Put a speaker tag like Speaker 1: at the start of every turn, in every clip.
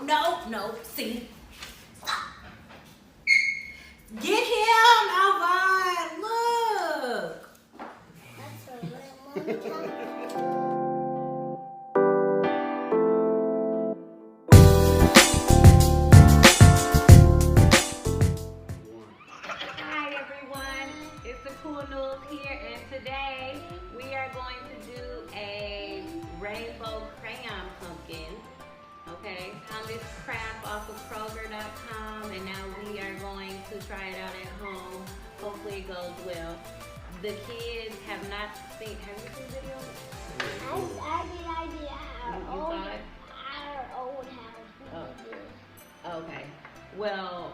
Speaker 1: No. See. Stop. Get him, Alvin. Look.
Speaker 2: That's a real one.
Speaker 3: Hi everyone, it's the Cool Nualls here, and today we are going to do a rainbow crayon pumpkin. Okay, found this crap off of Kroger.com, and now we are going to try it out at home. Hopefully it goes well. The kids have not seen. Have you seen videos?
Speaker 2: I did.
Speaker 3: You
Speaker 2: Our old house.
Speaker 3: Oh. Okay. Well,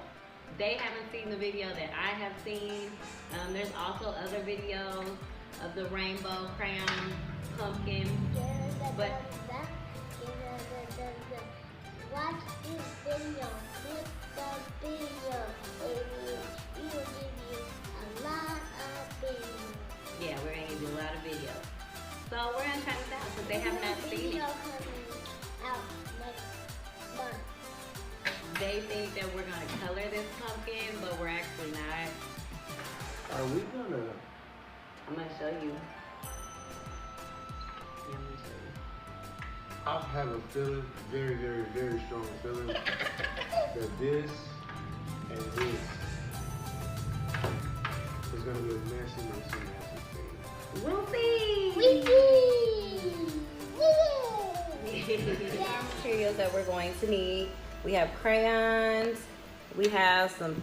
Speaker 3: they haven't seen the video that I have seen. There's also other videos of the rainbow crayon pumpkin. But
Speaker 2: watch this video. Click the video. It will give you a lot of videos.
Speaker 3: Yeah, we're gonna do a lot of videos. So we're gonna try this out because they have not seen
Speaker 2: Video
Speaker 3: it.
Speaker 2: coming out next month.
Speaker 3: They think that we're gonna color this pumpkin, but we're actually not.
Speaker 4: Are we gonna?
Speaker 3: I'm gonna show you. Yeah, I'm gonna show you.
Speaker 4: I have a feeling, very, very, very strong feeling that this and this is gonna be a messy thing.
Speaker 3: We'll see. Materials that we're going to need. We have crayons, we have some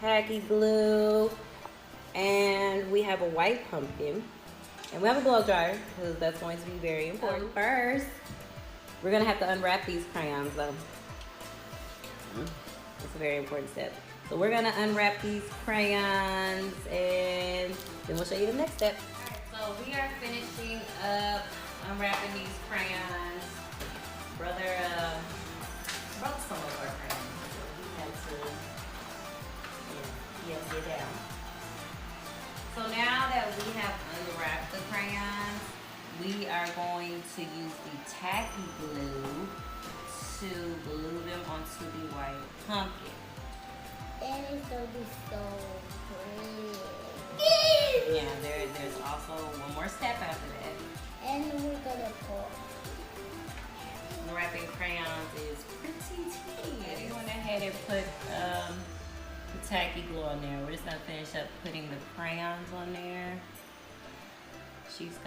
Speaker 3: tacky glue, and we have a white pumpkin. And we have a blow dryer because that's going to be very important. First, we're gonna have to unwrap these crayons though. It's a very important step. So we're gonna unwrap these crayons and then we'll show you the next step. Alright, so we are finishing up unwrapping these crayons. Brother broke some of our crayons, so he had to get down. So now that we have unwrapped the crayons, we are going to use the tacky glue to glue them onto the white pumpkin.
Speaker 2: And it's gonna be so pretty.
Speaker 3: Yeah, there's also one more step after that.
Speaker 2: And we're gonna pour.
Speaker 3: Wrapping crayons is pretty tedious. We went ahead and put the tacky glue on there. We're just gonna finish up putting the crayons on there. She's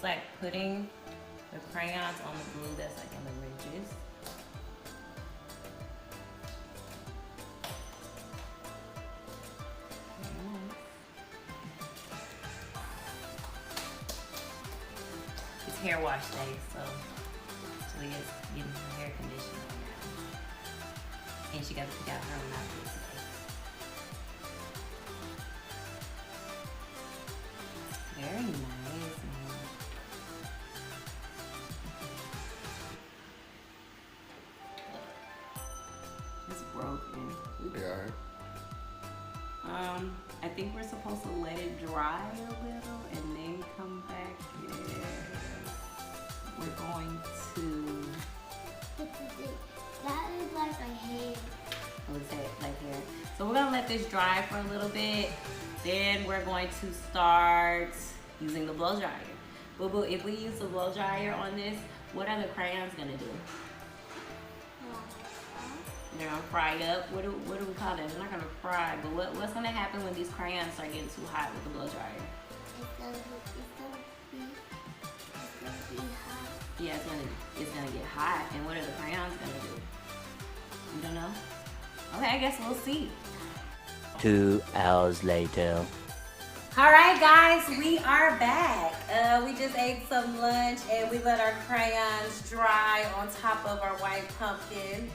Speaker 3: like putting the crayons on the glue that's like in the ridges. It's hair wash day, so Leah's getting her hair conditioned right now. And she got to pick out her own outfit today. Very nice, man. It's broken.
Speaker 4: We'll be alright.
Speaker 3: I think we're supposed to let it dry a little and then come back in. We're going to...
Speaker 2: That is like a hair.
Speaker 3: What's that? Like here. So we're gonna let this dry for a little bit. Then we're going to start using the blow dryer. Boo boo, if we use the blow dryer on this, what are the crayons gonna do? They're gonna fry up. What do we call that? They're not gonna fry, but what's gonna happen when these crayons start getting too hot with the blow dryer?
Speaker 2: It's gonna be hot.
Speaker 3: Yeah, it's gonna get hot. And what are the crayons gonna do? You don't know? Okay, I guess we'll see.
Speaker 5: 2 hours later.
Speaker 3: All right, guys, we are back. We just ate some lunch and we let our crayons dry on top of our white pumpkin.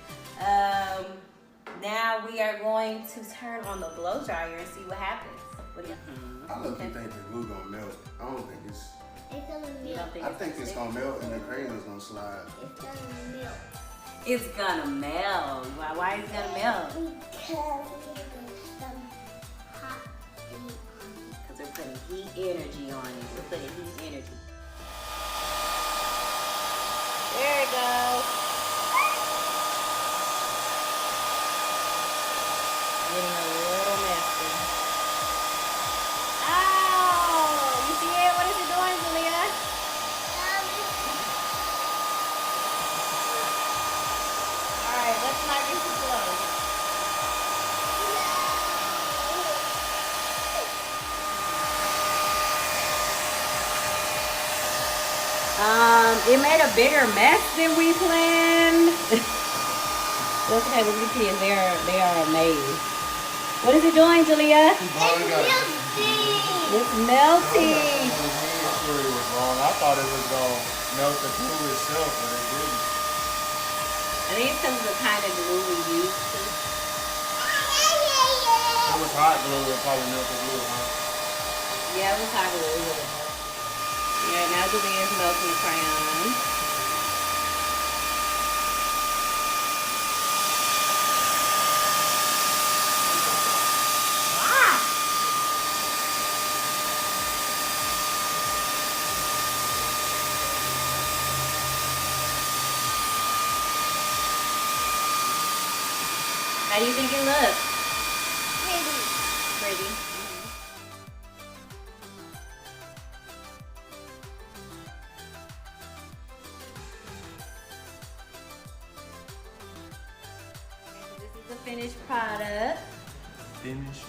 Speaker 3: Now we are going to turn on the blow dryer and see what happens. What do you think?
Speaker 4: I look and think the glue gonna melt. I don't think it's.
Speaker 2: It's gonna
Speaker 3: You
Speaker 2: melt.
Speaker 3: don't think
Speaker 4: I think it's gonna melt and the crayon's gonna slide.
Speaker 2: It's gonna melt.
Speaker 3: It's gonna melt. Why is it gonna melt?
Speaker 2: Because there's some hot heat.
Speaker 3: Because we're putting heat energy on it. We're putting heat energy. There it goes. It made a bigger mess than we planned. That's okay with the kids. They are amazed. What is it doing, Julia?
Speaker 2: It's melting.
Speaker 3: It's melting.
Speaker 4: I thought it was going to melt the glue itself, but it didn't.
Speaker 3: I think it's because of the kind of glue we used to.
Speaker 4: It was hot glue, it probably melted glue, huh?
Speaker 3: Yeah, it was hot glue. Yeah, now Julia's melting the crayon. How do you think it looks? Pretty. This is the finished product.
Speaker 4: Finish.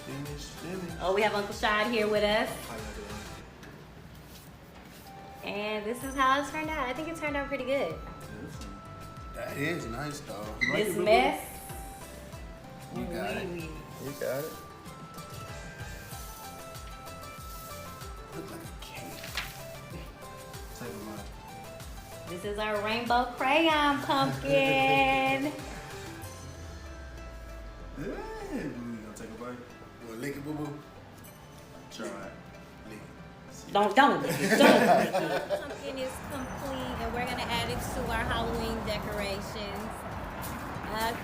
Speaker 3: Oh, we have Uncle Shad here with us.
Speaker 4: How y'all doing?
Speaker 3: And this is how it's turned out. I think it turned out pretty good.
Speaker 4: That is nice, though.
Speaker 3: This mess.
Speaker 4: You got it. You got it. Look like a cake. Take a look.
Speaker 3: This is our rainbow crayon pumpkin.
Speaker 4: Yeah, you gonna take a bite? Well, lick it, boo boo. Try it. Lick it.
Speaker 3: Don't.
Speaker 1: Pumpkin is complete, and we're gonna add it to our Halloween decorations.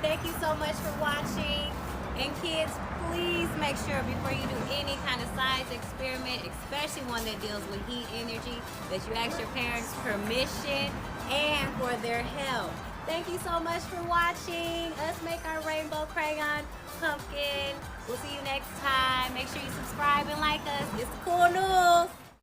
Speaker 1: Thank you so much for watching. And kids, please make sure before you do any kind of science experiment, especially one that deals with heat energy, that you ask your parents' permission and for their help. Thank you so much for watching us make our rainbow crayon pumpkin. We'll see you next time. Make sure you subscribe and like us. It's Cool Nualls.